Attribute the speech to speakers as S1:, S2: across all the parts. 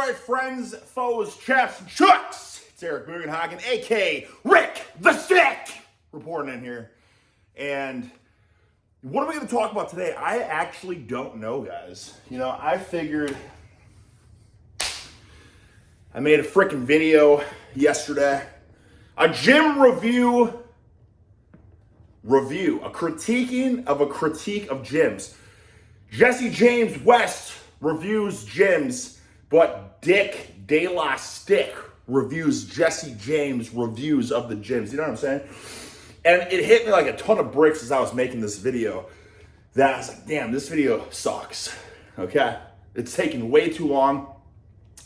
S1: right, friends, foes, chaps, and chucks. It's Eric Bugenhagen, a.k.a. Rick the Stick, reporting in here. And what are we going to talk about today? I actually don't know, guys. You know, I figured I made a freaking video yesterday. A gym review, a critiquing of a critique of gyms. Jesse James West reviews gyms, but Dick De La Stick reviews Jesse James reviews of the gyms. You know what I'm saying? And it hit me like a ton of bricks as I was making this video that I was like, damn, this video sucks. Okay? It's taking way too long.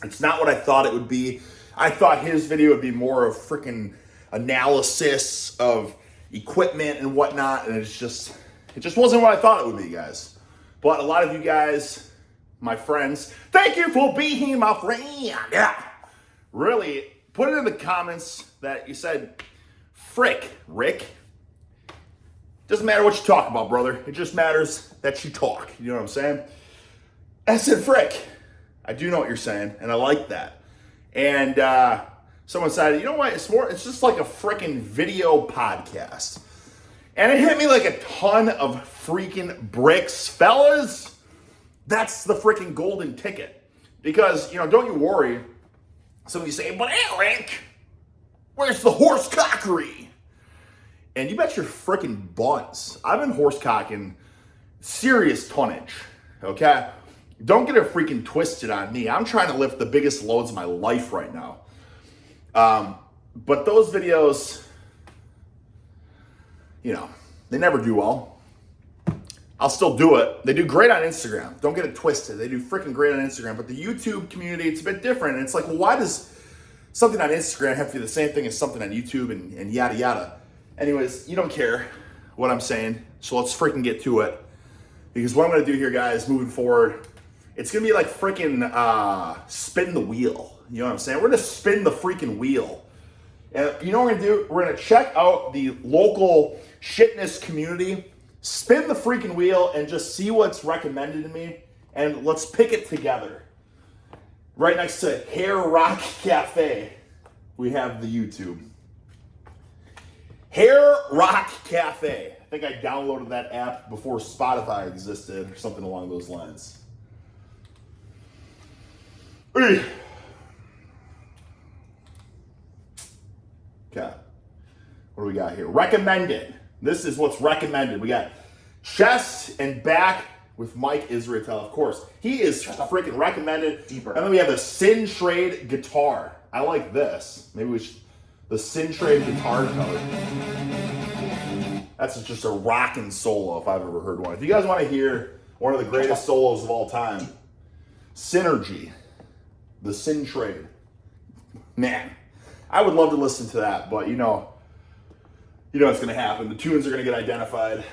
S1: It's not what I thought it would be. I thought his video would be more of freaking analysis of equipment and whatnot, and it just wasn't what I thought it would be, guys. But a lot of you guys, my friends, thank you for being my friend. Yeah. Really, put it in the comments that you said, frick, Rick. Doesn't matter what you talk about, brother. It just matters that you talk. You know what I'm saying? I said, frick. I do know what you're saying, and I like that. And someone said, you know what? It's just like a freaking video podcast. And it hit me like a ton of freaking bricks. Fellas, that's the freaking golden ticket. Because, you know, don't you worry. Some of you say, but Eric, where's the horse cockery? And you bet your freaking buns. I've been horse cocking serious tonnage, okay? Don't get it freaking twisted on me. I'm trying to lift the biggest loads of my life right now. But those videos, you know, they never do well. I'll still do it. They do great on Instagram. Don't get it twisted. They do freaking great on Instagram. But the YouTube community, it's a bit different. And it's like, well, why does something on Instagram have to be the same thing as something on YouTube and yada yada? Anyways, you don't care what I'm saying. So let's freaking get to it. Because what I'm going to do here, guys, moving forward, it's going to be like freaking spin the wheel. You know what I'm saying? We're going to spin the freaking wheel. And you know what we're going to do? We're going to check out the local shitness community, spin the freaking wheel, and just see what's recommended to me. And let's pick it together. Right next to Hair Rock Cafe, we have the YouTube. Hair Rock Cafe. I think I downloaded that app before Spotify existed or something along those lines. Okay. What do we got here? Recommended. This is what's recommended. We got chest and back with Mike Israetel, of course. He is freaking recommended. Deeper. And then we have the Sin Trade guitar. I like this. Maybe we should. The Sin Trade guitar cover. That's just a rockin' solo if I've ever heard one. If you guys want to hear one of the greatest solos of all time, Synergy. The Sin Trade. Man, I would love to listen to that, but you know what's going to happen. The tunes are going to get identified.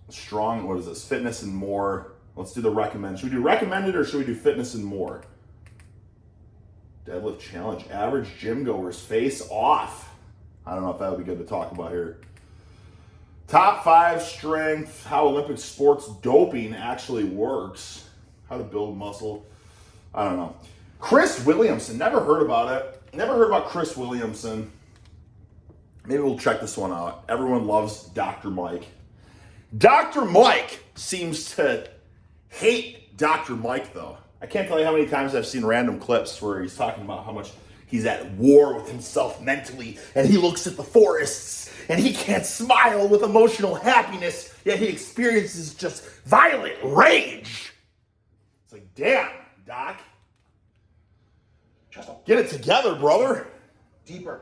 S1: Strong, what is this? Fitness and more. Let's do the recommend. Should we do recommended or should we do fitness and more? Deadlift challenge. Average gym goers face off. I don't know if that would be good to talk about here. Top 5 strength, how Olympic sports doping actually works. How to build muscle. I don't know. Chris Williamson, never heard about it. Never heard about Chris Williamson. Maybe we'll check this one out. Everyone loves Dr. Mike. Dr. Mike seems to hate Dr. Mike, though. I can't tell you how many times I've seen random clips where he's talking about how much he's at war with himself mentally, and he looks at the forests, and he can't smile with emotional happiness, yet he experiences just violent rage. It's like, damn, Doc. Get it together, brother.
S2: Deeper.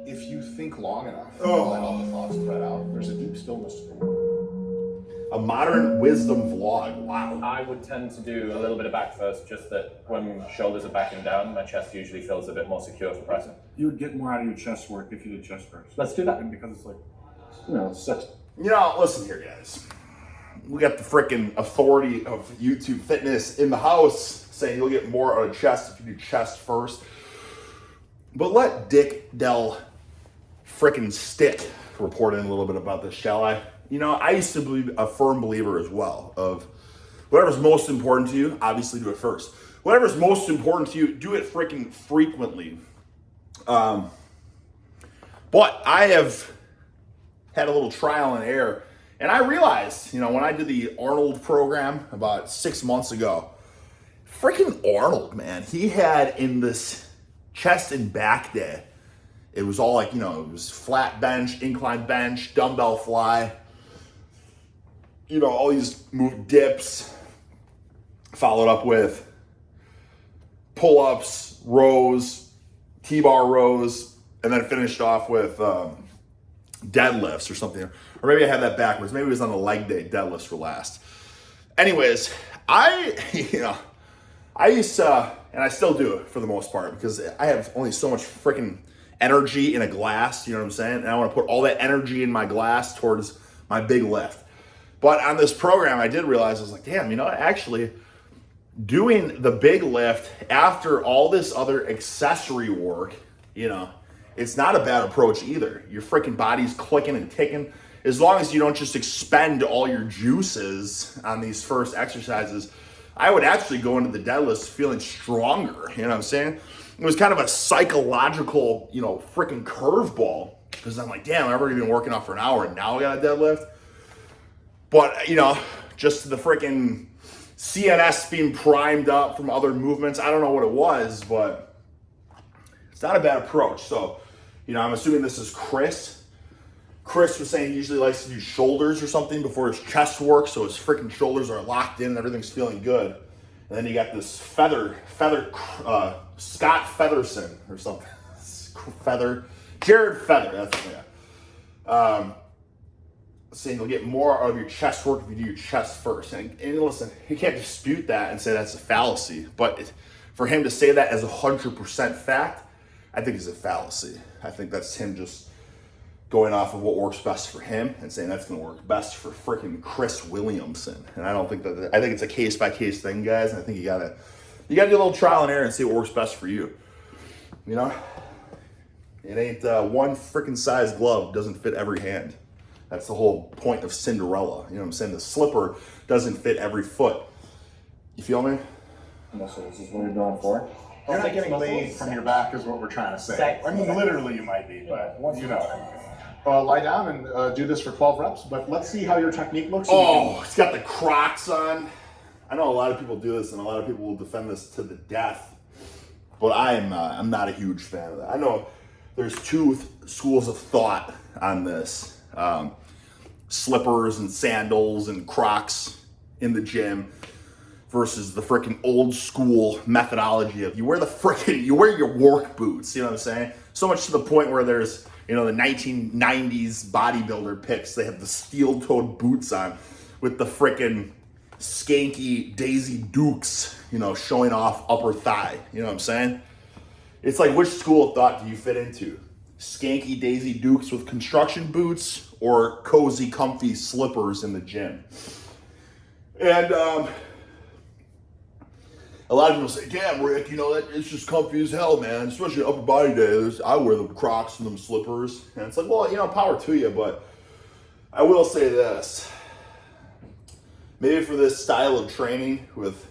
S2: If you think long enough, let all the thoughts spread out. There's a deep stillness to the
S1: A modern wisdom vlog. Wow.
S3: I would tend to do a little bit of back first, just that when shoulders are backing down, my chest usually feels a bit more secure for pressing.
S4: You would get more out of your chest work if you did chest first.
S3: Let's do that.
S4: And because it's like,
S2: such.
S1: You know, listen here, guys. We got the freaking authority of YouTube fitness in the house saying you'll get more out of chest if you do chest first. But let Dick Del freaking Stick report in a little bit about this, shall I? You know, I used to be a firm believer as well of Whatever's most important to you, obviously do it first. Whatever's most important to you, do it freaking frequently. But I have had a little trial and error, and I realized, when I did the Arnold program about 6 months ago, freaking Arnold, man, he had in this chest and back day, it was all like, it was flat bench, incline bench, dumbbell fly, all these move dips, followed up with pull-ups, rows, T-bar rows, and then finished off with deadlifts or something. Or maybe I had that backwards. Maybe it was on the leg day, deadlifts for last. Anyways, I used to, and I still do it for the most part, because I have only so much freaking energy in a glass, you know what I'm saying? And I want to put all that energy in my glass towards my big lift. But on this program, I did realize, I was like, damn, actually doing the big lift after all this other accessory work, it's not a bad approach either. Your freaking body's clicking and ticking. As long as you don't just expend all your juices on these first exercises, I would actually go into the deadlifts feeling stronger, you know what I'm saying? It was kind of a psychological, freaking curveball, because I'm like, damn, I've already been working out for an hour and now I got a deadlift. But, just the freaking CNS being primed up from other movements, I don't know what it was, but it's not a bad approach. So, I'm assuming this is Chris. Chris was saying he usually likes to do shoulders or something before his chest work, so his freaking shoulders are locked in and everything's feeling good. And then you got this Scott Featherson or something. Jared Feather, that's it. Saying you'll get more out of your chest work if you do your chest first. And listen, you can't dispute that and say that's a fallacy. But for him to say that as 100% fact, I think is a fallacy. I think that's him just going off of what works best for him and saying that's going to work best for freaking Chris Williamson. And I don't think that. I think it's a case by case thing, guys. And I think you gotta do a little trial and error and see what works best for you. It ain't one freaking size glove doesn't fit every hand. That's the whole point of Cinderella. You know what I'm saying? The slipper doesn't fit every foot. You feel me?
S4: Muscles is what you're going for.
S2: You're not getting laid from your back is what we're trying to say. I mean, literally you might be, but lie down and do this for 12 reps, but let's see how your technique looks.
S1: It's got the Crocs on. I know a lot of people do this, and a lot of people will defend this to the death, but I'm not a huge fan of that. I know there's two schools of thought on this. Slippers and sandals and Crocs in the gym versus the freaking old school methodology of you wear your work boots, you know what I'm saying? So much to the point where there's, the 1990s bodybuilder pics, they have the steel-toed boots on with the freaking skanky Daisy Dukes, showing off upper thigh, you know what I'm saying? It's like, which school of thought do you fit into? Skanky Daisy Dukes with construction boots or cozy, comfy slippers in the gym? And a lot of people say, damn, Rick, it's just comfy as hell, man. Especially upper body day. I wear the Crocs and them slippers. And it's like, well, power to you, but I will say this. Maybe for this style of training with,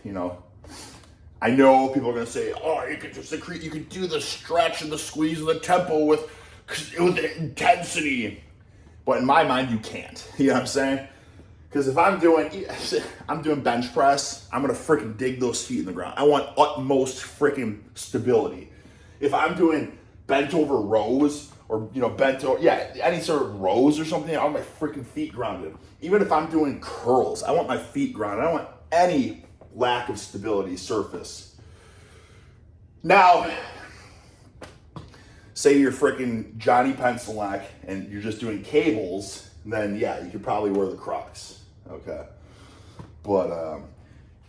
S1: I know people are going to say, you could do the stretch and the squeeze and the tempo with the intensity. But in my mind, you can't. You know what I'm saying? Because if I'm doing bench press, I'm going to freaking dig those feet in the ground. I want utmost freaking stability. If I'm doing bent over rows or, any sort of rows or something, I want my freaking feet grounded. Even if I'm doing curls, I want my feet grounded. I don't want any lack of stability surface. Now, say you're freaking Johnny Pencilneck and you're just doing cables, then yeah, you could probably wear the Crocs. Okay. But,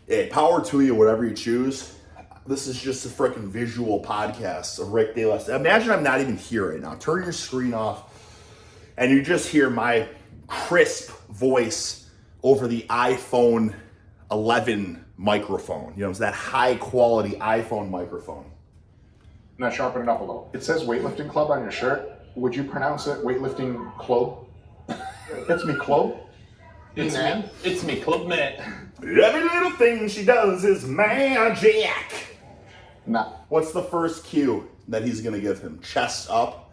S1: hey, power to you, whatever you choose. This is just a freaking visual podcast of Rick De La Stick. Imagine I'm not even here right now. Turn your screen off and you just hear my crisp voice over the iPhone 11 microphone. It's that high quality iPhone microphone.
S2: Now sharpen it up a little. It says weightlifting club on your shirt. Would you pronounce it weightlifting club? It's me club.
S3: It's me club, mate.
S1: Every little thing she does is magic.
S2: Nah.
S1: What's the first cue that he's going to give him? Chest up.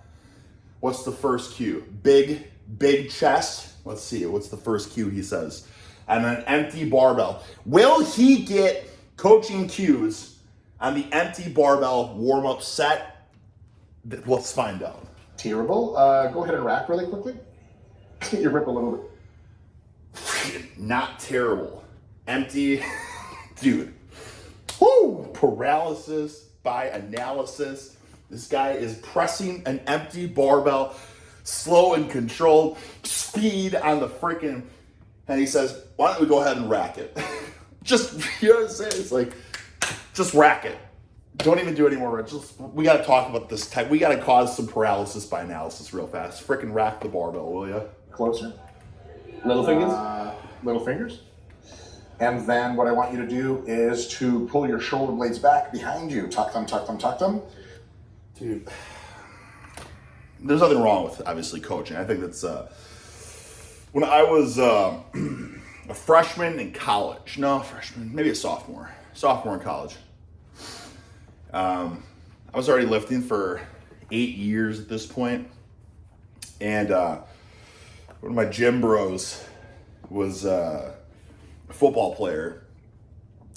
S1: What's the first cue? Big chest. Let's see. What's the first cue he says? And an empty barbell. Will he get coaching cues on the empty barbell warm-up set? Let's find out.
S2: Terrible. Go ahead and rack really quickly. Let's get your rip a little bit.
S1: Not terrible. Empty. Dude. Woo! Paralysis by analysis. This guy is pressing an empty barbell, slow and controlled, speed on the freaking, and he says, why don't we go ahead and rack it? Just, you know what I'm saying? It's like, just rack it. Don't even do any more. We got to talk about this type. We got to cause some paralysis by analysis real fast. Freaking rack the barbell, will you?
S2: Closer.
S3: Little fingers?
S2: Little fingers. And then what I want you to do is to pull your shoulder blades back behind you. Tuck them, tuck them, tuck them.
S1: Dude, there's nothing wrong with, obviously, coaching. I think that's, when I was a freshman in college, maybe a sophomore in college. I was already lifting for 8 years at this point. And one of my gym bros was a football player.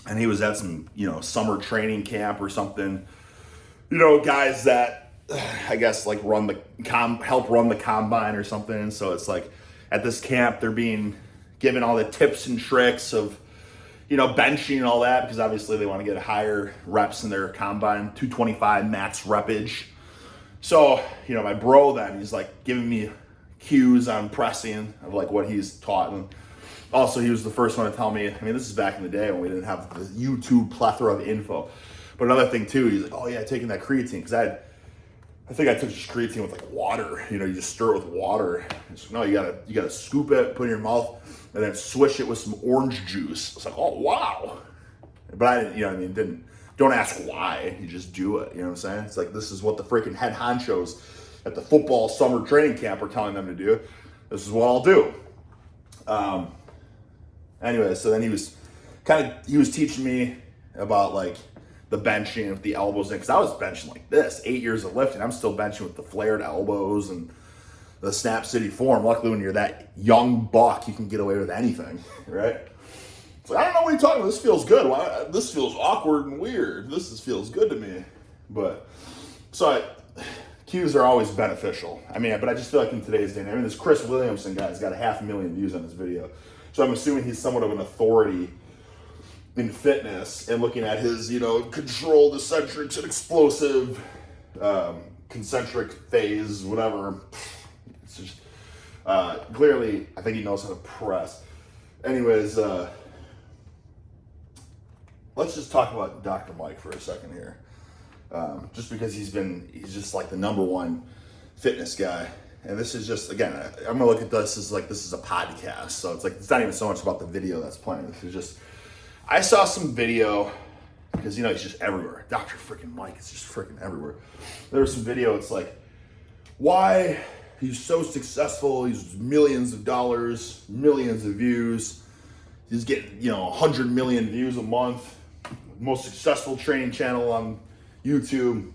S1: And he was at some, summer training camp or something. Guys that I guess like help run the combine or something. And so it's like at this camp, they're being given all the tips and tricks of, benching and all that, because obviously they want to get higher reps in their combine, 225 max repage. So, my bro then, he's like giving me cues on pressing of like what he's taught. And also he was the first one to tell me, this is back in the day when we didn't have the YouTube plethora of info. But another thing too, he's like, oh yeah, taking that creatine, because I think I took just creatine with like water. You just stir it with water. No, you gotta scoop it, put it in your mouth, and then swish it with some orange juice. It's like, oh wow. But I didn't, don't ask why. You just do it. You know what I'm saying? It's like, this is what the freaking head honchos at the football summer training camp are telling them to do. This is what I'll do. Anyway, so then he was teaching me about like the benching with the elbows in, because I was benching like this, 8 years of lifting. I'm still benching with the flared elbows and the Snap City form. Luckily, when you're that young buck, you can get away with anything, right? So I don't know what you're talking about. This feels good. This feels awkward and weird. This feels good to me. But cues are always beneficial. But I just feel like in today's day, this Chris Williamson guy's got 500,000 views on this video. So I'm assuming he's somewhat of an authority in fitness and looking at his, controlled eccentrics and explosive concentric phase, whatever. It's just clearly, I think he knows how to press. Anyways, let's just talk about Dr. Mike for a second here. Just because he's just like the number one fitness guy. And this is just, again, I'm gonna look at this as like, this is a podcast. So it's like, it's not even so much about the video that's playing. This is just, I saw some video, because he's just everywhere. Dr. freaking Mike is just freaking everywhere. There was some video, it's like, why he's so successful, he's millions of dollars, millions of views. He's getting, 100 million views a month. Most successful training channel on YouTube.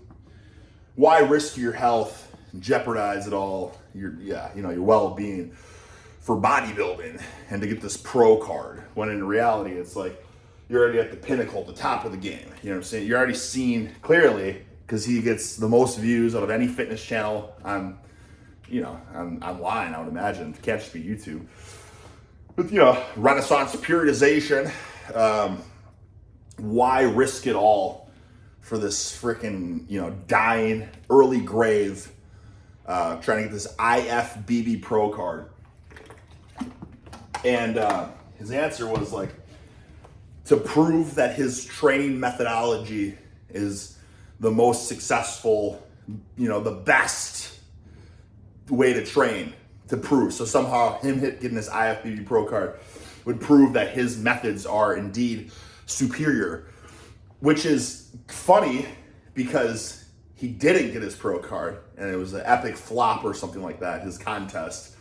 S1: Why risk your health and jeopardize it all, your well-being for bodybuilding and to get this pro card, when in reality it's like you're already at the pinnacle, the top of the game. You know what I'm saying? You're already seen clearly, because he gets the most views out of any fitness channel on online, I would imagine. It can't just be YouTube. But Renaissance periodization, why risk it all for this freaking dying early grave, trying to get this IFBB pro card? And his answer was like, to prove that his training methodology is the most successful, the best way to train, to prove. So somehow him getting this IFBB pro card would prove that his methods are indeed superior, which is funny because he didn't get his pro card and it was an epic flop or something like that, his contest,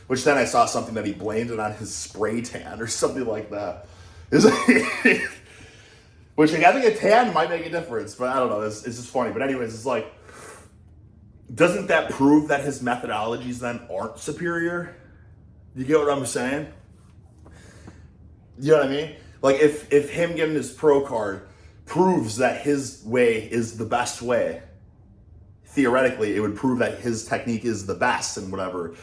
S1: which then I saw something that he blamed it on his spray tan or something like that. It's like, which I think a tan might make a difference, but I don't know. It's just funny. But anyways, it's like, doesn't that prove that his methodologies then aren't superior? You get what I'm saying? You know what I mean? Like if him getting his pro card proves that his way is the best way, theoretically, it would prove that his technique is the best and whatever.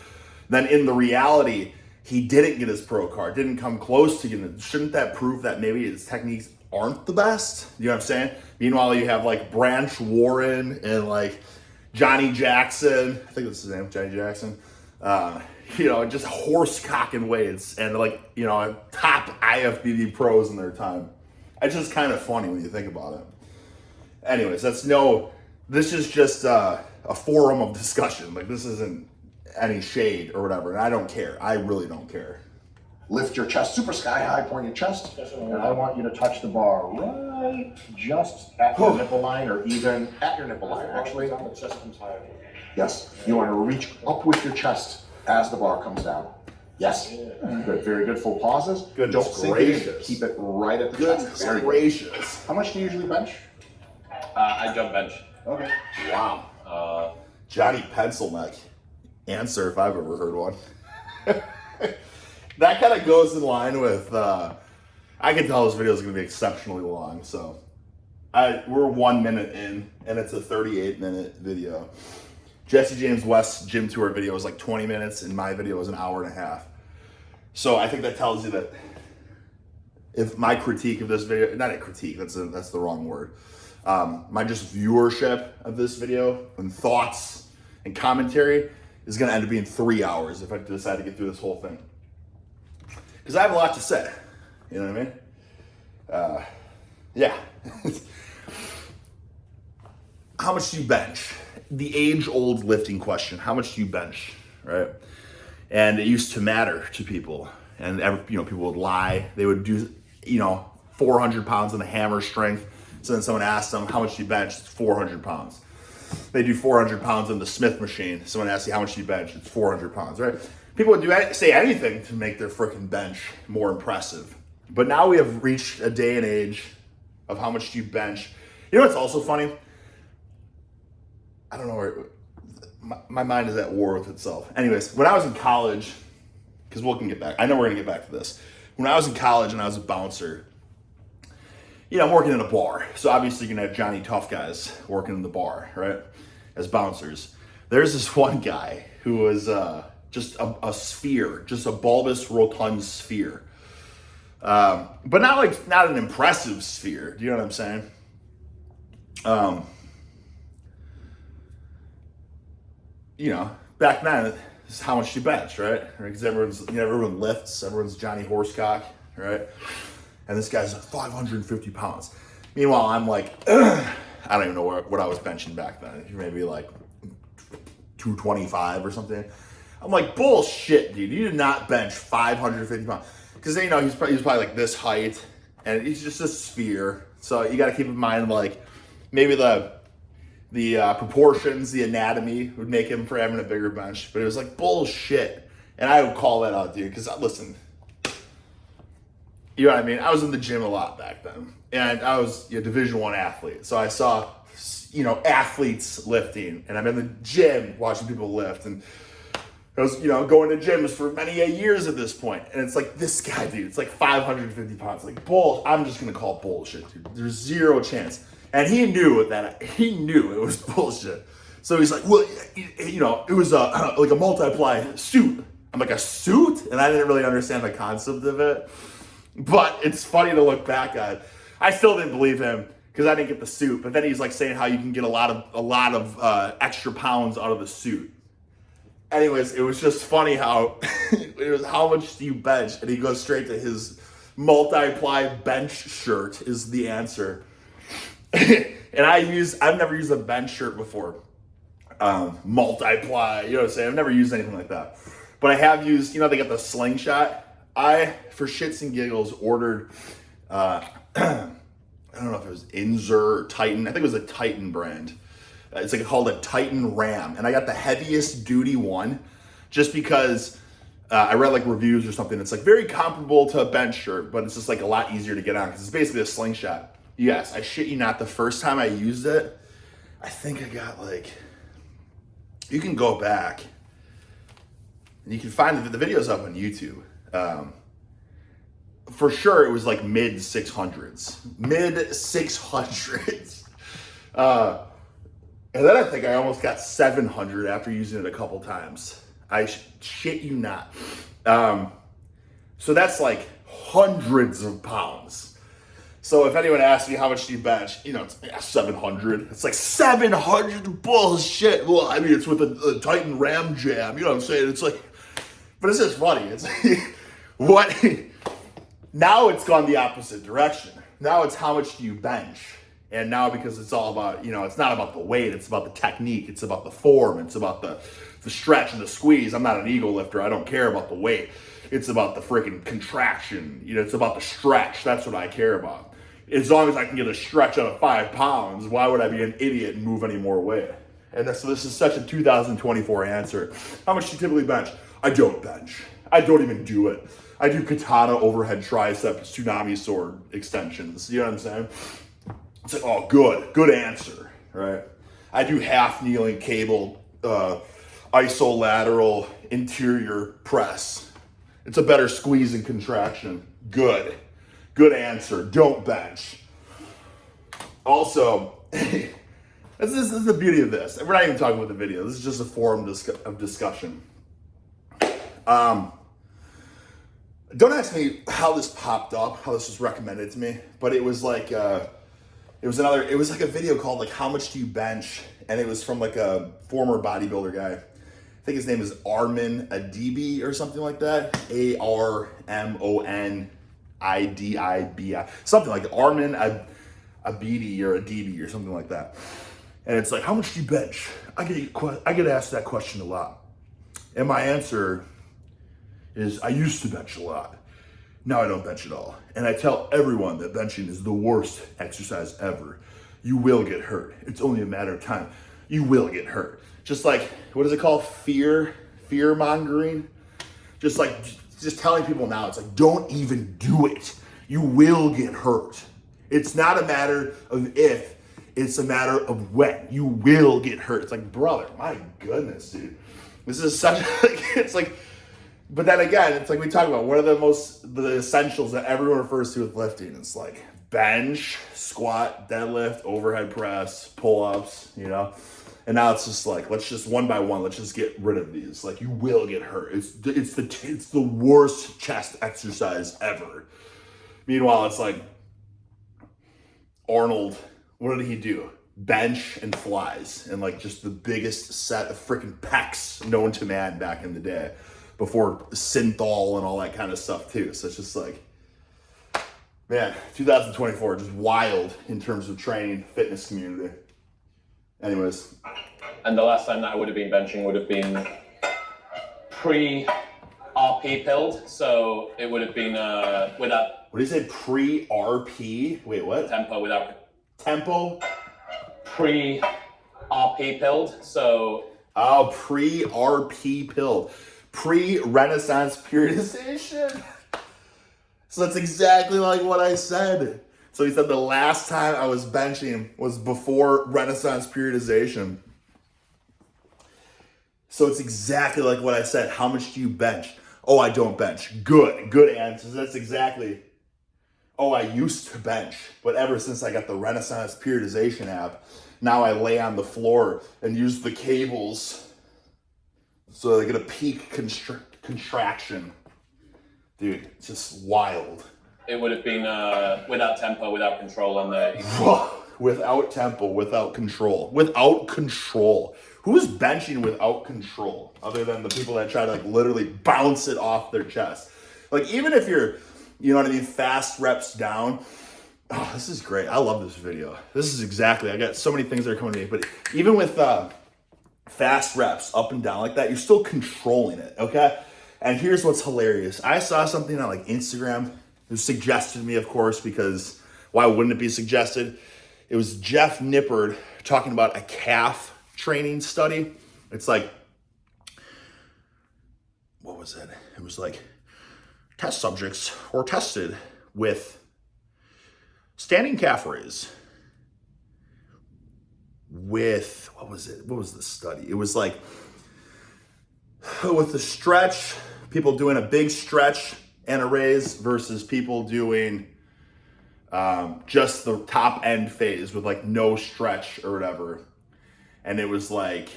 S1: Then in the reality, he didn't get his pro card, didn't come close to getting it. Shouldn't that prove that maybe his techniques aren't the best? You know what I'm saying? Meanwhile, you have like Branch Warren and like Johnny Jackson. I think that's his name, Johnny Jackson. You know, just horse cocking weights and like, you know, top IFBB pros in their time. It's just kind of funny when you think about it. Anyways, this is just a forum of discussion. Like, this isn't any shade or whatever, and I don't care. I really don't care.
S2: Lift your chest super sky high, point your chest, and I want you to touch the bar right just at your nipple line, or even at your nipple line, actually.
S4: On the chest comes higher.
S2: Yes, you want to reach up with your chest as the bar comes down. Yes, good, very good. Full pauses.
S1: Goodness
S2: Don't sink it in.
S1: gracious.
S2: Keep it right at the
S1: Goodness
S2: chest. Very good.
S1: gracious.
S2: How much do you usually bench?
S3: I jump bench.
S2: Okay.
S1: Wow. Johnny Pencilneck. Answer if I've ever heard one. That kind of goes in line with, I can tell this video is going to be exceptionally long, so we're 1 minute in, and it's a 38-minute video. Jesse James West's gym tour video was like 20 minutes, and my video was an hour and a half. So I think that tells you that if my critique of this video, not a critique, that's the wrong word, my just viewership of this video and thoughts and commentary is going to end up being 3 hours if I decide to get through this whole thing. Because I have a lot to say. You know what I mean? Yeah. How much do you bench? The age-old lifting question. How much do you bench? Right? And it used to matter to people. And people would lie. They would do 400 pounds on the hammer strength. So then someone asked them, how much do you bench? It's 400 pounds. They do 400 pounds on the Smith machine. Someone asks you, how much do you bench? It's 400 pounds, right? People would say anything to make their freaking bench more impressive. But now we have reached a day and age of how much do you bench. You know what's also funny? I don't know where, my mind is at war with itself. Anyways, when I was in college, because we can get back, I know we're going to get back to this. When I was in college and I was a bouncer, I'm working in a bar. So obviously you're going to have Johnny Tough guys working in the bar, right? As bouncers. There's this one guy who was just a sphere, just a bulbous, rotund sphere. But not an impressive sphere. Do you know what I'm saying? Back then, this is how much you bench, right? Because everyone lifts, everyone's Johnny Horsecock, right? And this guy's like 550 pounds. Meanwhile, I'm like, I don't even know what I was benching back then. Maybe like 225 or something. I'm like, bullshit, dude. You did not bench 550 pounds. Because, he's probably like this height, and he's just a sphere. So you got to keep in mind, like, maybe the proportions, the anatomy would make him for having a bigger bench. But it was like, bullshit. And I would call that out, dude. Because, listen, you know what I mean? I was in the gym a lot back then. And I was a Division I athlete. So I saw, athletes lifting. And I'm in the gym watching people lift. And I was, going to gyms for many years at this point. And it's like, this guy, dude, it's like 550 pounds. Like, I'm just going to call it bullshit, dude. There's zero chance. And he knew it was bullshit. So he's like, well, it was like a multiply suit. I'm like, a suit? And I didn't really understand the concept of it. But it's funny to look back at. I still didn't believe him because I didn't get the suit. But then he's like saying how you can get a lot of extra pounds out of the suit. Anyways, it was just funny how it was how much do you bench, and he goes straight to his multiply bench shirt is the answer. And I've never used a bench shirt before. Multiply, you know what I'm saying? I've never used anything like that. But I have used, they got the slingshot. I, for shits and giggles, ordered, I don't know if it was Inzer or Titan. I think it was a Titan brand. It's called a Titan Ram. And I got the heaviest duty one just because I read like reviews or something. It's like very comparable to a bench shirt, but it's just like a lot easier to get on because it's basically a slingshot. Yes, I shit you not, the first time I used it, I think I got like, you can go back and you can find the videos up on YouTube. For sure, it was like mid 600s. And then I think I almost got 700 after using it a couple times. I shit you not. So that's like hundreds of pounds. So if anyone asks me how much do you bench, you know, it's 700. It's like 700 bullshit. Well, I mean, it's with a Titan Ram Jam. You know what I'm saying? It's like, but it's just funny. It's like, what? Now it's gone the opposite direction. Now it's how much do you bench? And now because it's all about, you know, it's not about the weight, it's about the technique, it's about the form, it's about the stretch and the squeeze. I'm not an ego lifter, I don't care about the weight. It's about the freaking contraction, you know, it's about the stretch. That's what I care about. As long as I can get a stretch out of 5 pounds, why would I be an idiot and move any more weight? And so this is such a 2024 answer. How much do you typically bench? I don't bench. I don't even do it. I do katana overhead triceps, tsunami sword extensions. You know what I'm saying? It's like, oh, good answer, right? I do half kneeling cable, isolateral interior press. It's a better squeeze and contraction. Good answer. Don't bench. Also, this is the beauty of this. We're not even talking about the video. This is just a forum of discussion. Don't ask me how this popped up, how this was recommended to me, but it was like, it was like a video called like, how much do you bench? And it was from like a former bodybuilder guy. I think his name is Armin Adibi or something like that. Armonidib, something like that. Armin Abidi or Adibi or something like that. And it's like, how much do you bench? I get asked that question a lot. And my answer is, I used to bench a lot. Now I don't bench at all. And I tell everyone that benching is the worst exercise ever. You will get hurt. It's only a matter of time. You will get hurt. Just like, what is it called? Fear mongering. Just telling people now, it's like, don't even do it. You will get hurt. It's not a matter of if, it's a matter of when. You will get hurt. It's like, brother, my goodness, dude. This is such, it's like, but then again, it's like we talk about, what are the essentials that everyone refers to with lifting? It's like bench, squat, deadlift, overhead press, pull-ups, you know? And now it's just like, let's just one by one, let's just get rid of these. Like, you will get hurt. It's the worst chest exercise ever. Meanwhile, it's like Arnold, what did he do? Bench and flies, and like just the biggest set of freaking pecs known to man back in the day, before synthol and all that kind of stuff too. So it's just like, man, 2024, just wild in terms of training, fitness community. Anyways.
S3: And the last time that I would have been benching would have been pre-RP pilled. So it would have been without...
S1: What do you say, pre-RP? Wait, what?
S3: Tempo without...
S1: Tempo?
S3: Pre-RP pilled, so...
S1: Oh, pre-RP pilled. Pre-Renaissance periodization. So that's exactly like what I said. So he said the last time I was benching was before Renaissance periodization. So it's exactly like what I said. How much do you bench? Oh, I don't bench. Good answers. That's exactly. Oh, I used to bench, but ever since I got the Renaissance periodization app, now I lay on the floor and use the cables so they get a peak contraction. Dude, it's just wild.
S3: It would have been without tempo, without control on the...
S1: Without tempo, without control. Without control. Who's benching without control? Other than the people that try to like literally bounce it off their chest. Like, even if you're, you know what I mean, fast reps down. Oh, this is great. I love this video. This is exactly, I got so many things that are coming to me. But even with fast reps up and down like that, you're still controlling it, okay? And here's what's hilarious. I saw something on like Instagram. It was suggested to me, of course, because why wouldn't it be suggested? It was Jeff Nippard talking about a calf training study. It's like, what was it? it was like test subjects were tested with standing calf raise with, what was it? What was the study? It was like with the stretch, people doing a big stretch and a raise versus people doing just the top end phase with like no stretch or whatever. And it was like,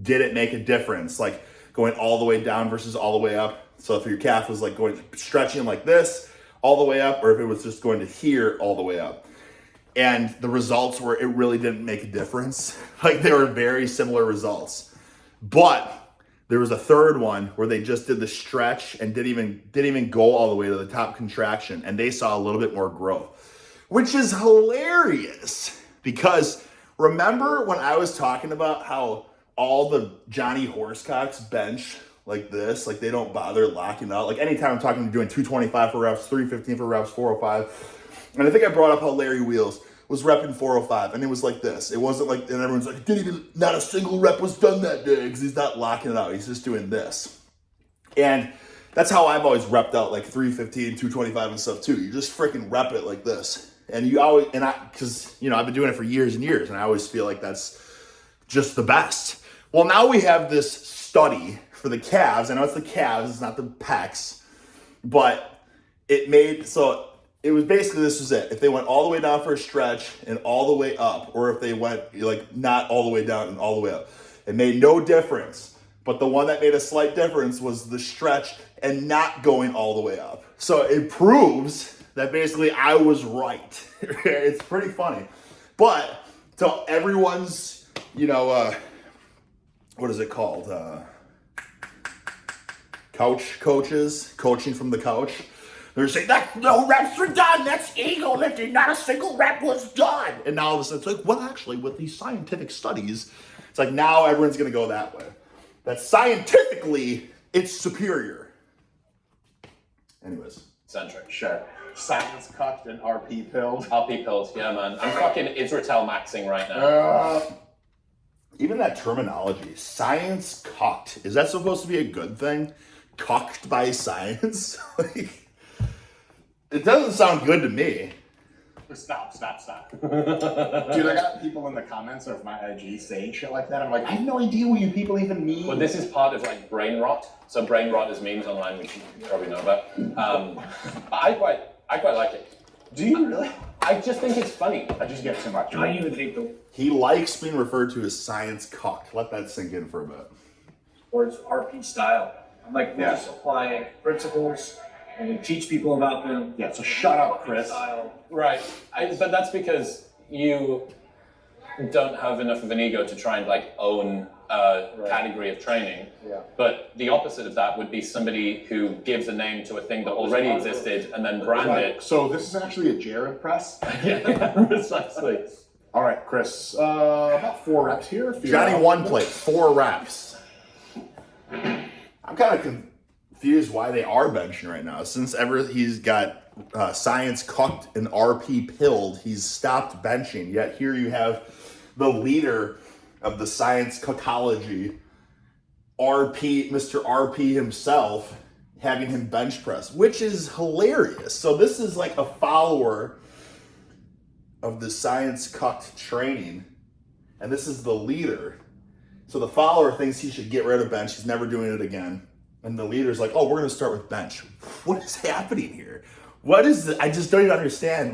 S1: did it make a difference? Like going all the way down versus all the way up. So if your calf was like going stretching like this all the way up, or if it was just going to here all the way up. And the results were, it really didn't make a difference. Like they were very similar results. But there was a third one where they just did the stretch and didn't even go all the way to the top contraction, and they saw a little bit more growth, which is hilarious. Because remember when I was talking about how all the Johnny Horsecocks bench like this, like they don't bother locking out. Like anytime I'm talking to doing 225 for reps, 315 for reps, 405. And I think I brought up how Larry Wheels was repping 405, and it was like this. It wasn't like, and everyone's like, not a single rep was done that day because he's not locking it out. He's just doing this. And that's how I've always repped out like 315, 225 and stuff too. You just freaking rep it like this. And you always, because, I've been doing it for years and years, and I always feel like that's just the best. Well, now we have this study for the calves. I know it's the calves, it's not the pecs, but it was basically, this was it. If they went all the way down for a stretch and all the way up, or if they went like not all the way down and all the way up, it made no difference. But the one that made a slight difference was the stretch and not going all the way up. So it proves that basically I was right. It's pretty funny. But to everyone's, what is it called? Couch coaches, coaching from the couch. They're saying, that no reps were done. That's ego lifting. Not a single rep was done. And now all of a sudden it's like, well, actually, with these scientific studies, it's like now everyone's going to go that way. That scientifically, it's superior. Anyways.
S3: Centric.
S2: Sure. Science cucked and RP pilled.
S3: RP pills, yeah, man. I'm fucking Israel maxing right now.
S1: Even that terminology, science cucked. Is that supposed to be a good thing? Cucked by science? It doesn't sound good to me.
S2: Stop. Dude, I got people in the comments of my IG saying shit like that. I'm like, I have no idea what you people even mean.
S3: Well, this is part of like brain rot. So brain rot is memes online, which you probably know about. I quite like it.
S2: Do you really?
S3: I just think it's funny.
S2: I just get too much.
S5: I even think the
S1: He likes being referred to as science cucked. Let that sink in for a bit.
S5: words RP style. I'm like, we're just applying principles and we teach people about them.
S2: Yeah, so shut up, Chris.
S5: Style.
S3: Right. But that's because you don't have enough of an ego to try and like own a category of training.
S2: Yeah.
S3: But the opposite of that would be somebody who gives a name to a thing that already existed and then brand it.
S2: So this is actually a Jared press.
S3: Yeah, precisely.
S2: All right, Chris. About 4 reps here.
S1: Johnny one plate, 4 reps. I'm kind of confused why they are benching right now. Since ever he's got science cucked and RP pilled, he's stopped benching. Yet here you have the leader of the science cuckology, Mr. RP himself, having him bench press, which is hilarious. So this is like a follower of the science cucked training, and this is the leader. So the follower thinks he should get rid of bench. He's never doing it again. And the leader's like, oh, we're going to start with bench. What is happening here? What is this? I just don't even understand.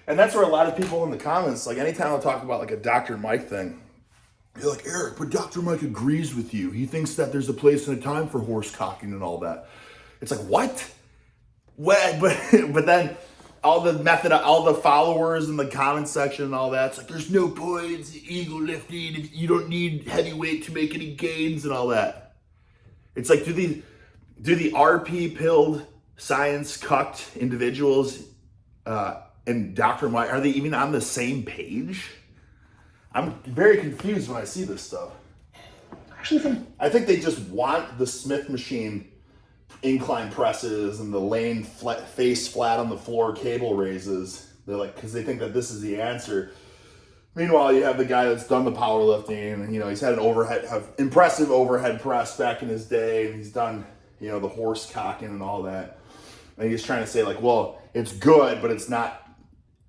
S1: And that's where a lot of people in the comments, like anytime I talk about like a Dr. Mike thing, you're like, Eric, but Dr. Mike agrees with you. He thinks that there's a place and a time for horse cocking and all that. It's like, what? But then all the followers in the comment section and all that, it's like, there's no points, ego lifting, you don't need heavyweight to make any gains and all that. It's like, do the RP pilled science cucked individuals and Dr. Mike, are they even on the same page? I'm very confused when I see this stuff. I think they just want the Smith machine incline presses and the lane face flat on the floor cable raises. They're like, because they think that this is the answer. Meanwhile, you have the guy that's done the powerlifting, and he's had an impressive overhead press back in his day, and he's done, you know, the horse cocking and all that. And he's trying to say like, well, it's good, but it's not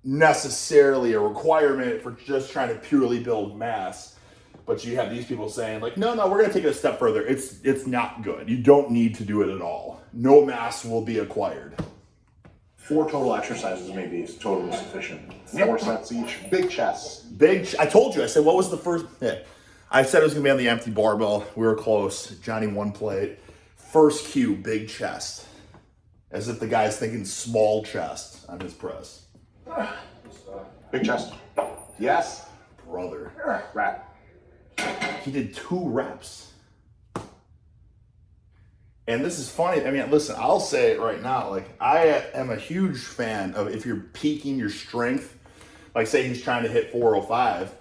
S1: necessarily a requirement for just trying to purely build mass. But you have these people saying like, no, we're going to take it a step further. It's not good. You don't need to do it at all. No mass will be acquired.
S2: 4 total exercises maybe is totally sufficient. 4 sets each. Big chest.
S1: I told you, I said, what was the first? Yeah. I said it was going to be on the empty barbell. We were close. Johnny 1 plate. First cue, big chest. As if the guy's thinking small chest on his press.
S2: Big chest. Yes.
S1: Brother.
S2: Rat.
S1: He did 2 reps. And this is funny. I mean, listen, I'll say it right now. Like, I am a huge fan of if you're peaking your strength, like say he's trying to hit 405,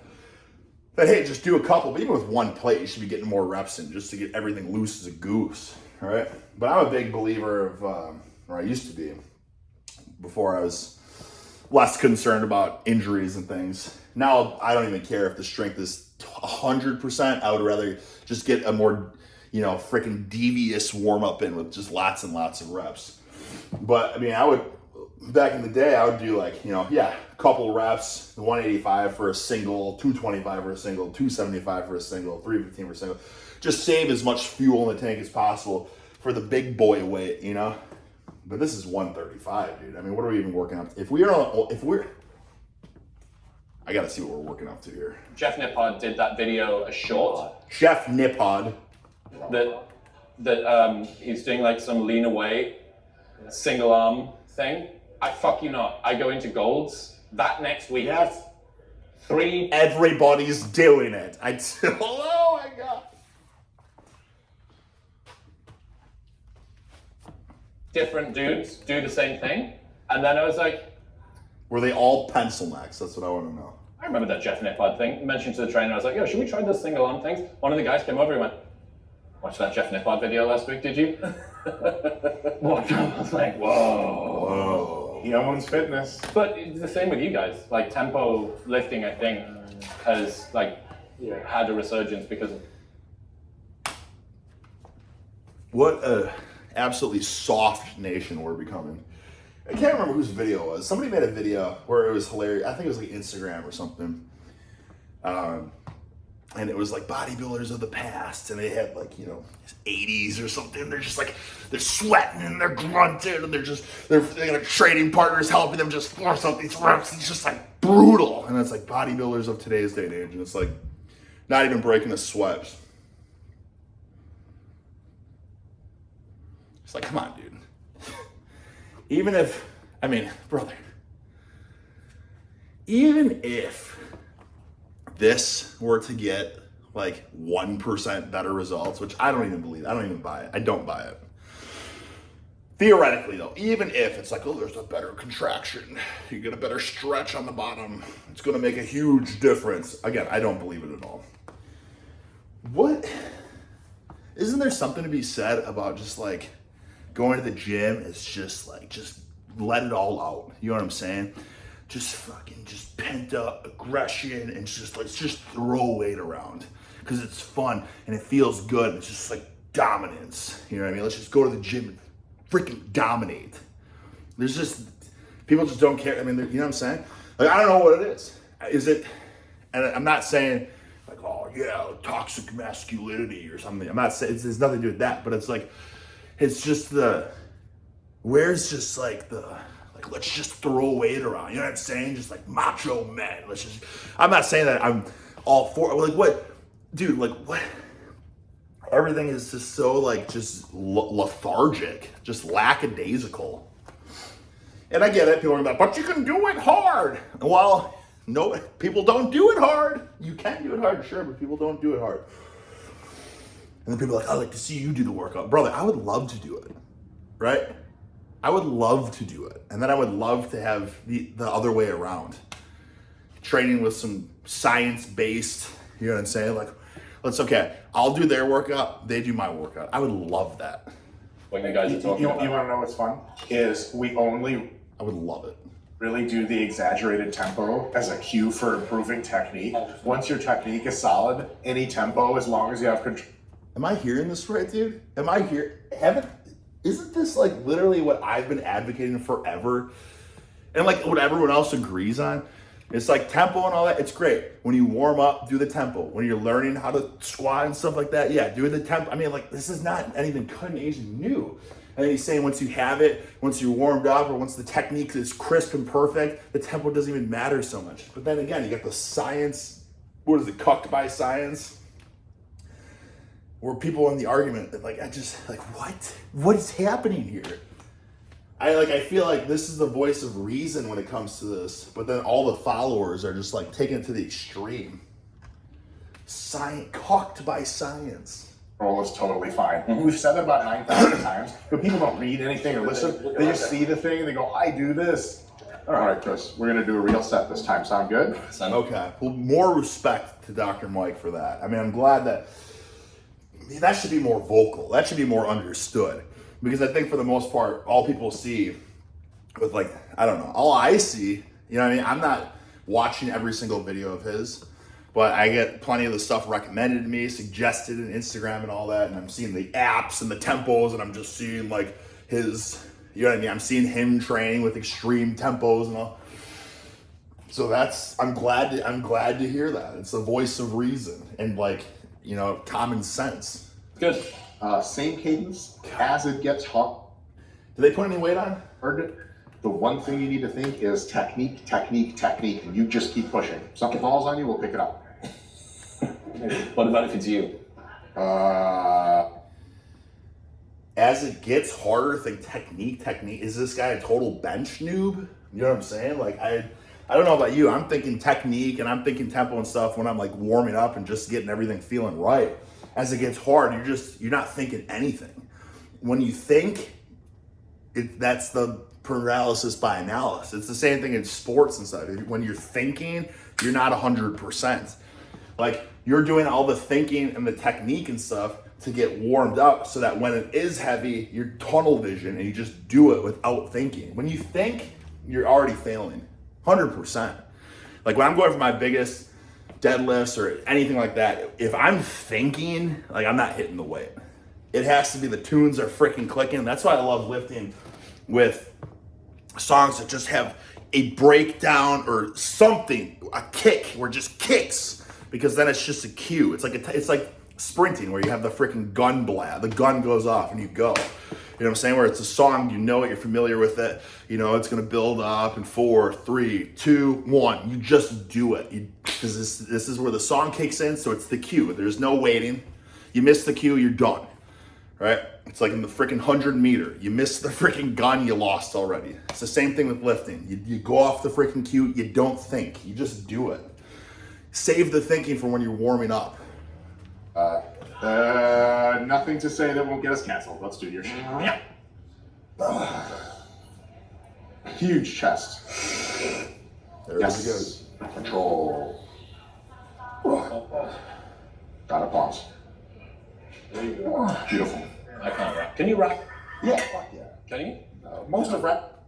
S1: then hey, just do a couple. But even with 1 plate, you should be getting more reps in just to get everything loose as a goose, all right? But I'm a big believer of, or I used to be, before I was less concerned about injuries and things. Now, I don't even care if the strength is 100%. I would rather just get a more, you know, freaking devious warm up in with just lots and lots of reps. But I mean, back in the day, I would do like, you know, a couple reps, 185 for a single, 225 for a single, 275 for a single, 315 for a single. Just save as much fuel in the tank as possible for the big boy weight, you know? But this is 135, dude. I mean, what are we even working up to? I gotta see what we're working up to here.
S3: Jeff Nippard did that video, a short.
S1: Chef Nippard.
S3: That he's doing like some lean away single arm thing. I fuck you not. I go into golds that next week.
S1: Yes.
S3: 3.
S1: Everybody's doing it. Oh my God.
S3: Different dudes do the same thing. And then I was like,
S1: Were they all pencil necks? That's what I want to know.
S3: I remember that Jeff Nippard thing. Mentioned to the trainer, I was like, yo, should we try this single arm thing? One of the guys came over and went, watched that Jeff Nippard video last week, did you? Watch out. I was like, whoa.
S2: He owns fitness.
S3: But it's the same with you guys. Like tempo lifting, I think, has like had a resurgence because of.
S1: What a absolutely soft nation we're becoming. I can't remember whose video it was. Somebody made a video where it was hilarious. I think it was like Instagram or something. And it was like bodybuilders of the past, and they had like, you know, 80s or something. They're just like, they're sweating and they're grunting and they're got training partners helping them just force out these reps. It's just like brutal. And it's like bodybuilders of today's day and age. And it's like not even breaking a sweat. It's like, come on, dude. Even if this were to get like 1% better results, which I don't even believe, I don't even buy it. I don't buy it. Theoretically though, even if it's like, oh, there's a better contraction, you get a better stretch on the bottom, it's gonna make a huge difference. Again, I don't believe it at all. Isn't there something to be said about just like going to the gym is just like, just let it all out. You know what I'm saying? Just pent up aggression and let's just throw weight around because it's fun and it feels good. It's just like dominance. You know what I mean? Let's just go to the gym and freaking dominate. People just don't care. I mean, you know what I'm saying? Like, I don't know what it is. Is it, and I'm not saying like, oh yeah, toxic masculinity or something. I'm not saying, there's nothing to do with that, but it's like, it's just where's just like let's just throw weight around. You know what I'm saying? Just like macho men. I'm not saying that I'm all for, like what, dude, like what? Everything is just so like just lethargic, just lackadaisical. And I get it, people are like, but you can do it hard. Well, no, people don't do it hard. You can do it hard, sure, but people don't do it hard. And then people are like, I'd like to see you do the workout. Brother, I would love to do it, right? I would love to do it. And then I would love to have the other way around. Training with some science-based, you know what I'm saying? Like, I'll do their workout, they do my workout. I would love that.
S3: What you guys are talking about.
S2: You want to know what's fun? Is we only
S1: I would love it.
S2: really do the exaggerated tempo as a cue for improving technique. Once your technique is solid, any tempo, as long as you have control.
S1: Am I hearing this right, dude? isn't this like literally what I've been advocating forever? And like what everyone else agrees on? It's like tempo and all that, it's great. When you warm up, do the tempo. When you're learning how to squat and stuff like that, yeah, do the tempo. I mean, like, this is not anything cutting edge new. And then he's saying once you have it, once you're warmed up, or once the technique is crisp and perfect, the tempo doesn't even matter so much. But then again, you got the science, what is it, cucked by science? Where people in the argument, like, what is happening here? I feel like this is the voice of reason when it comes to this, but then all the followers are just like taking it to the extreme. Science, cocked by science.
S2: Roll is totally fine. We've said it about 9,000 times, but people don't read anything or listen. They just see the thing and they go, I do this. All right, Chris, we're gonna do a real set this time. Sound good?
S1: Okay, well, more respect to Dr. Mike for that. I mean, I'm glad that should be more vocal. That should be more understood. Because I think for the most part, all people see with like, I don't know, all I see, you know what I mean? I'm not watching every single video of his, but I get plenty of the stuff recommended to me, suggested in Instagram and all that. And I'm seeing the apps and the tempos, and I'm just seeing like his, you know what I mean? I'm seeing him training with extreme tempos and all. So I'm glad to hear that. It's the voice of reason and like, you know, common sense.
S3: Good.
S2: Same cadence as it gets hot.
S1: Do they put any weight on?
S2: Heard it. The one thing you need to think is technique, technique, technique, and you just keep pushing. If something falls on you, we'll pick it up.
S3: What about if it's you?
S1: As it gets harder, think technique. Is this guy a total bench noob? You know what I'm saying? Like, I don't know about you. I'm thinking technique and I'm thinking tempo and stuff when I'm like warming up and just getting everything feeling right. As it gets hard, you're not thinking anything. When you think, that's the paralysis by analysis. It's the same thing in sports and stuff. When you're thinking, you're not 100%. Like, you're doing all the thinking and the technique and stuff to get warmed up so that when it is heavy, you're tunnel vision and you just do it without thinking. When you think, you're already failing, 100%. Like when I'm going for my biggest deadlifts or anything like that, if I'm thinking, like I'm not hitting the weight. It has to be the tunes are freaking clicking. That's why I love lifting with songs that just have a breakdown or something, a kick, where it just kicks, because then it's just a cue. It's like sprinting where you have the freaking gun blast. The gun goes off and you go. You know what I'm saying? Where it's a song, you know it, you're familiar with it. You know, it's going to build up in 4, 3, 2, 1. You just do it. Because this is where the song kicks in, so it's the cue. There's no waiting. You miss the cue, you're done. Right? It's like in the freaking 100-meter. You miss the freaking gun, you lost already. It's the same thing with lifting. You go off the freaking cue, you don't think. You just do it. Save the thinking for when you're warming up.
S2: Nothing to say that won't get us canceled. Let's do your shit.
S3: Yeah.
S2: Huge chest.
S1: There it goes.
S2: Control. Gotta pause.
S5: There you go.
S2: Beautiful.
S3: I can't rap. Can you rap?
S2: Yeah, fuck yeah.
S3: Can you?
S2: Most of rep.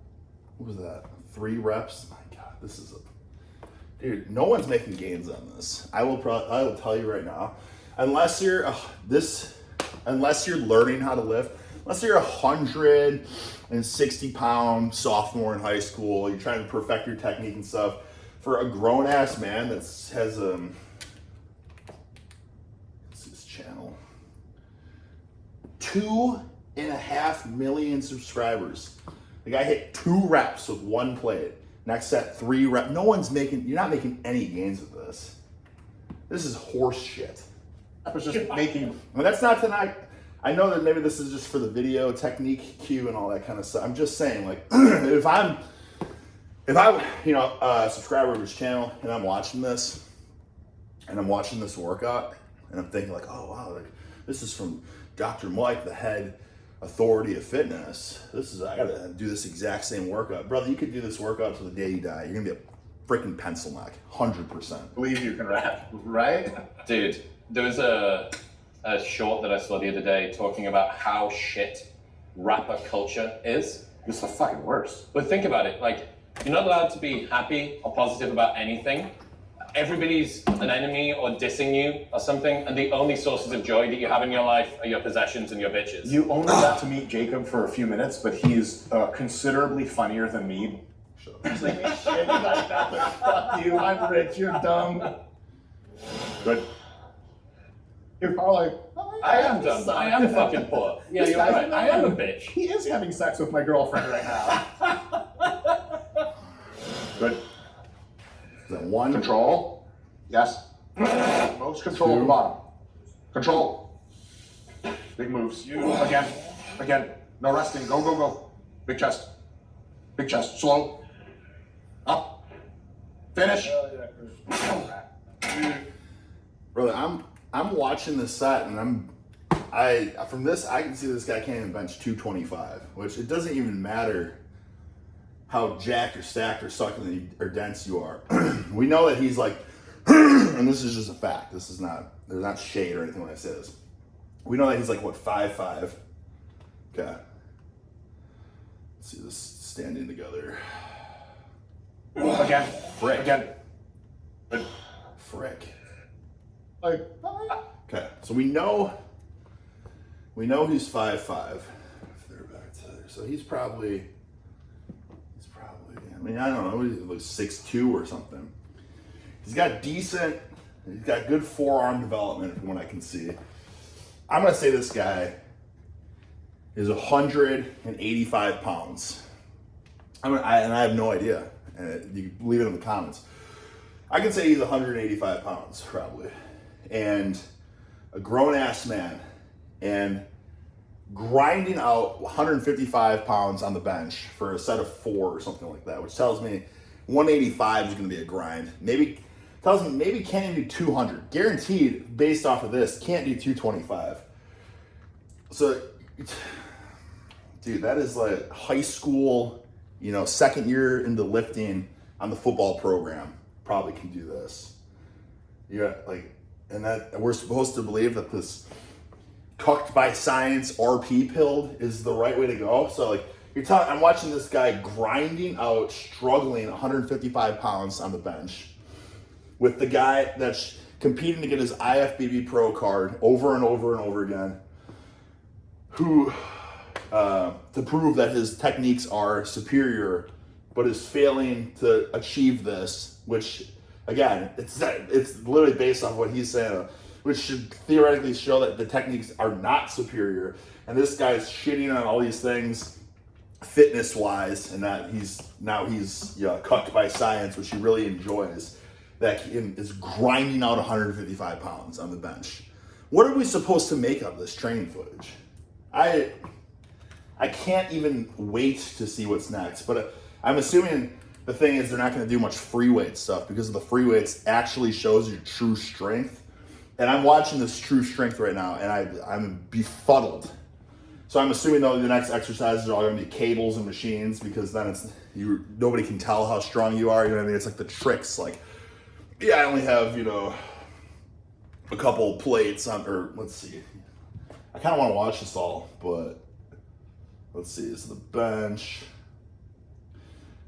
S1: What was that? 3 reps? My God, this is dude, no one's making gains on this. I will tell you right now. Unless you're learning how to lift, unless you're 160-pound sophomore in high school, you're trying to perfect your technique and stuff. For a grown ass man that has what's his channel, 2.5 million subscribers. The guy hit 2 reps with 1 plate. Next set, 3 reps. You're not making any gains with this. This is horse shit.
S2: I was just making.
S1: Well, that's not tonight. I know that maybe this is just for the video technique cue and all that kind of stuff. I'm just saying, like, if I'm a subscriber of his channel and I'm watching this workout and I'm thinking like, oh wow, like this is from Dr. Mike, the head authority of fitness. I gotta do this exact same workout. Brother, you could do this workout till the day you die. You're gonna be a freaking pencil neck, 100%.
S2: Believe you can rap, right?
S3: Dude, there was a short that I saw the other day talking about how shit rapper culture is.
S2: It's the fucking worst.
S3: But think about it, like, you're not allowed to be happy or positive about anything. everybody's an enemy or dissing you or something, and the only sources of joy that you have in your life are your possessions and your bitches.
S2: You only got to meet Jacob for a few minutes, but he's considerably funnier than me. He's like, shit, you got nothing. Fuck you, I'm rich, you're dumb. Good. You're probably like, oh,
S3: I am dumb. I am fucking poor. Yeah,
S2: This
S3: you're
S2: guy's
S3: right. I am a bitch.
S2: He is having sex with my girlfriend right now. Good.
S1: Is that one?
S2: Control. Yes. Most control at the bottom. Control. Big moves. Again. Again. No resting. Go, go, go. Big chest. Big chest. Slow. Up. Finish.
S1: Brother, I'm watching this set and from this I can see this guy can't even bench 225, which it doesn't even matter how jacked or stacked or succulent or dense you are. We know that he's like, and this is just a fact. There's not shade or anything when I say this. We know that he's like what 5'5". Okay. Let's see this standing together.
S2: Again.
S1: Frick.
S2: Again. Good.
S1: Frick.
S2: Like,
S1: Okay, so we know he's 5'5". So he's probably, I mean, I don't know, he's like 6'2" or something. He's got good forearm development from what I can see. I'm gonna say this guy is 185 pounds. And I have no idea. You can leave it in the comments. I can say he's 185 pounds, probably. And a grown-ass man. And grinding out 155 pounds on the bench for a set of 4 or something like that, which tells me 185 is going to be a grind. Tells me maybe can't even do 200. Guaranteed, based off of this, can't do 225. So, dude, that is like high school, second year into lifting on the football program. Probably can do this. And that we're supposed to believe that this cucked by science RP pill is the right way to go. So I'm watching this guy grinding out, struggling 155 pounds on the bench with the guy that's competing to get his IFBB Pro card over and over and over again, who to prove that his techniques are superior, but is failing to achieve this, which again, it's literally based off what he's saying, which should theoretically show that the techniques are not superior. And this guy's shitting on all these things fitness-wise, and that he's cucked by science, which he really enjoys, that he is grinding out 155 pounds on the bench. What are we supposed to make of this training footage? I can't even wait to see what's next, but I'm assuming the thing is they're not going to do much free weight stuff because of the free weights actually shows your true strength. And I'm watching this true strength right now, and I'm befuddled. So I'm assuming though the next exercises are all going to be cables and machines, because then nobody can tell how strong you are. You know what I mean? It's like the tricks. Like, yeah, I only have a couple plates on, or let's see. I kind of want to watch this all, but let's see. This is the bench.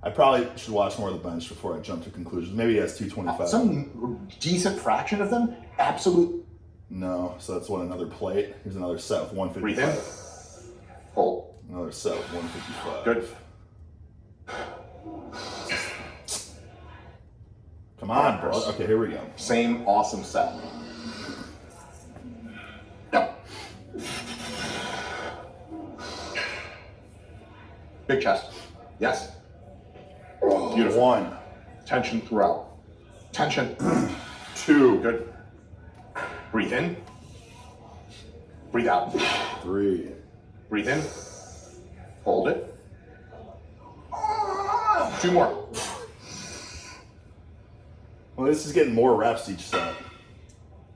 S1: I probably should watch more of the bench before I jump to conclusions. Maybe he has 225.
S2: Some decent fraction of them, absolute.
S1: No, so that's another plate. Here's another set of 155.
S2: Breathe in. Hold.
S1: Another set of 155.
S2: Good.
S1: Come on, bro. Okay, here we go.
S2: Same awesome set. Yep. Big chest. Yes. Beautiful.
S1: 1.
S2: Tension throughout. Tension. 2. Good. Breathe in. Breathe out.
S1: 3.
S2: Breathe in. Hold it. 2 more.
S1: Well, this is getting more reps each set.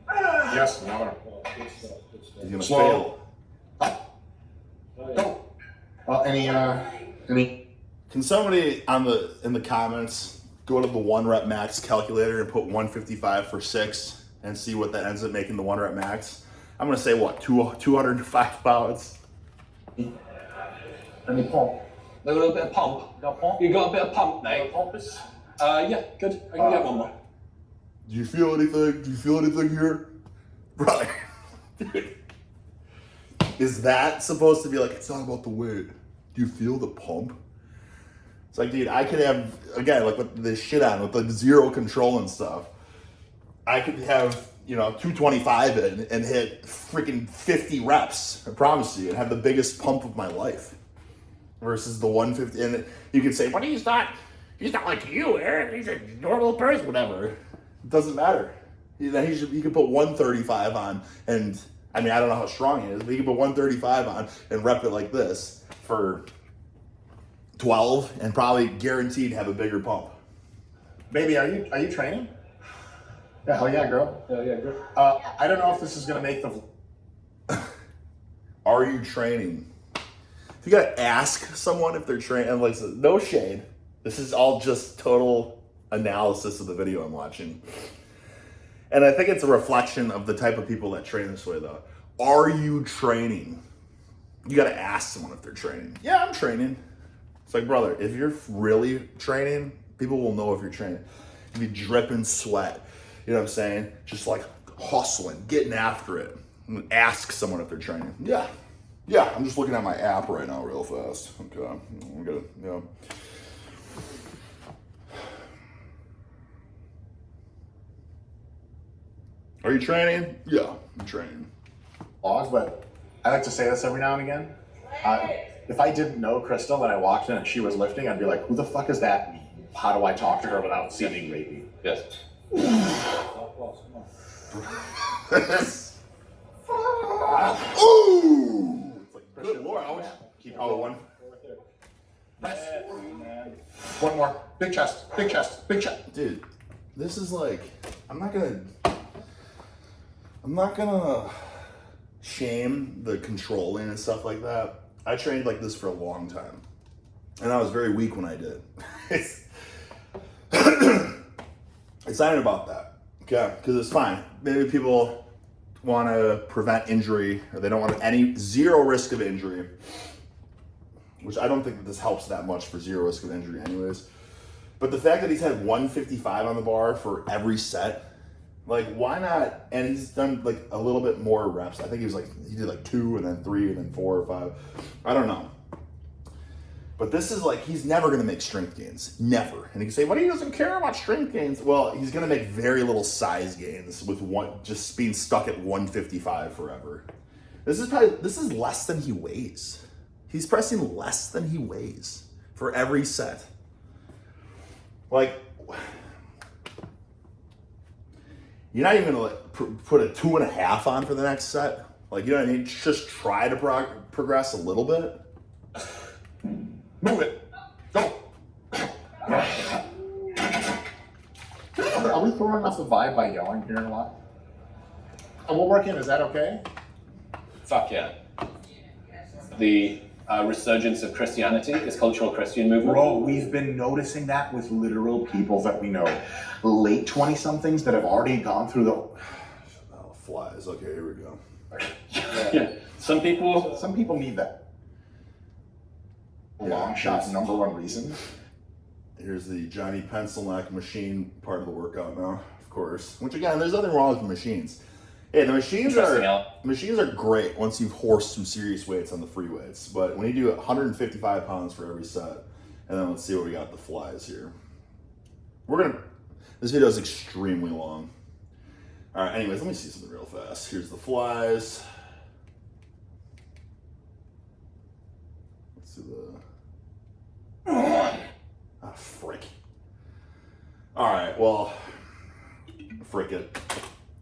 S2: Yes. Now
S1: He's gonna
S2: slow.
S1: fail.
S2: Go. Any?
S1: Can somebody in the comments go to the 1 rep max calculator and put 155 for 6 and see what that ends up making the 1 rep max? I'm gonna say 205 pounds.
S5: Any pump?
S3: A little bit of pump.
S5: Got pump?
S3: You got a bit of pump, mate?
S5: Pompous?
S3: Yeah, good. I can get one more.
S1: Do you feel anything? Do you feel anything here? Right. Dude. Is that supposed to be like, it's not about the weight. Do you feel the pump? It's like, dude, I could have, again, like with this shit on, with the zero control and stuff, I could have, 225 in and hit freaking 50 reps, I promise you, and have the biggest pump of my life. Versus the 150, and you could say, but he's not like you, Aaron. He's a normal person, whatever. It doesn't matter. He can put 135 on, and I mean, I don't know how strong he is, but he can put 135 on and rep it like this for 12, and probably guaranteed have a bigger pump.
S2: Baby, are you training? Yeah, hell yeah, girl.
S5: Oh, yeah, good.
S2: I don't know if this is gonna make the.
S1: Are you training? If you gotta ask someone if they're training, and like, no shade. This is all just total analysis of the video I'm watching. And I think it's a reflection of the type of people that train this way, though. Are you training? You gotta ask someone if they're training. Yeah, I'm training. It's like, brother, if you're really training, people will know if you're training. You be dripping sweat. You know what I'm saying? Just like hustling, getting after it. And ask someone if they're training. Yeah, I'm just looking at my app right now real fast. Okay, I'm gonna, Are you training? Yeah, I'm training.
S2: Laws, but I like to say this every now and again. If I didn't know Crystal and I walked in and she was lifting, I'd be like, who the fuck is that? How do I talk to her without seeming rapey?
S3: Yes.
S1: Ooh! Good lord, I would
S2: Keep
S1: Oh, one.
S2: One more. Big chest, big chest, big chest.
S1: Dude, this is like, I'm not gonna shame the controlling and stuff like that. I trained like this for a long time, and I was very weak when I did. It's not about that, okay? Because it's fine. Maybe people want to prevent injury, or they don't want zero risk of injury, which I don't think that this helps that much for zero risk of injury anyways. But the fact that he's had 155 on the bar for every set, like, why not? And he's done like a little bit more reps. I think he did like 2 and then 3 and then 4 or 5. I don't know. But this is like, he's never going to make strength gains. Never. And you can say, well, he doesn't care about strength gains. Well, he's going to make very little size gains with just being stuck at 155 forever. This is less than he weighs. He's pressing less than he weighs for every set. Like, you're not even going to put a 2.5 on for the next set. Like, you know what I mean? Just try to progress a little bit.
S2: Move it. Go. Are we throwing off the vibe by yelling here a lot? And we're working, is that okay?
S3: Fuck yeah. The resurgence of Christianity, this cultural Christian movement.
S2: Bro, we've been noticing that with literal people that we know. Late 20-somethings that have already gone through the...
S1: Oh, flies. Okay, here we go.
S3: Yeah. Some people
S2: need that. Long shot, number one reason.
S1: Here's the Johnny Pencil Neck machine part of the workout now, of course. Which again, there's nothing wrong with the machines. Hey, the machines are great once you've horsed some serious weights on the free weights. But when you do 155 pounds for every set, and then let's see what we got the flies here. This video is extremely long. All right, anyways, let me see something real fast. Here's the flies. Let's see frick. All right, well, frick it.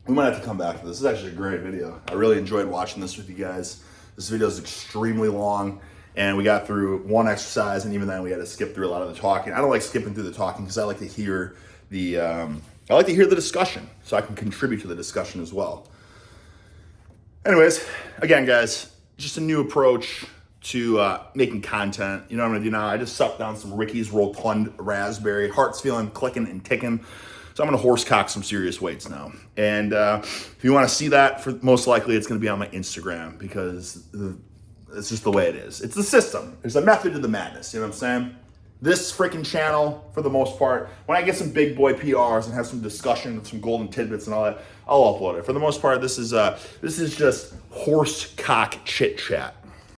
S1: We might have to come back to this. This is actually a great video. I really enjoyed watching this with you guys. This video is extremely long, and we got through one exercise, and even then we had to skip through a lot of the talking. I don't like skipping through the talking because I like to hear the discussion, so I can contribute to the discussion as well. Anyways, again, guys, just a new approach to making content. You know what I'm gonna do now? I just sucked down some Ricky's Rotund Raspberry. Heart's feeling clicking and ticking. So I'm gonna horsecock some serious weights now. And if you wanna see that, most likely it's gonna be on my Instagram because it's just the way it is. It's the system. There's a method to the madness, you know what I'm saying? This freaking channel, for the most part, when I get some big boy PRs and have some discussion of some golden tidbits and all that, I'll upload it. For the most part, this is just horse cock chit chat.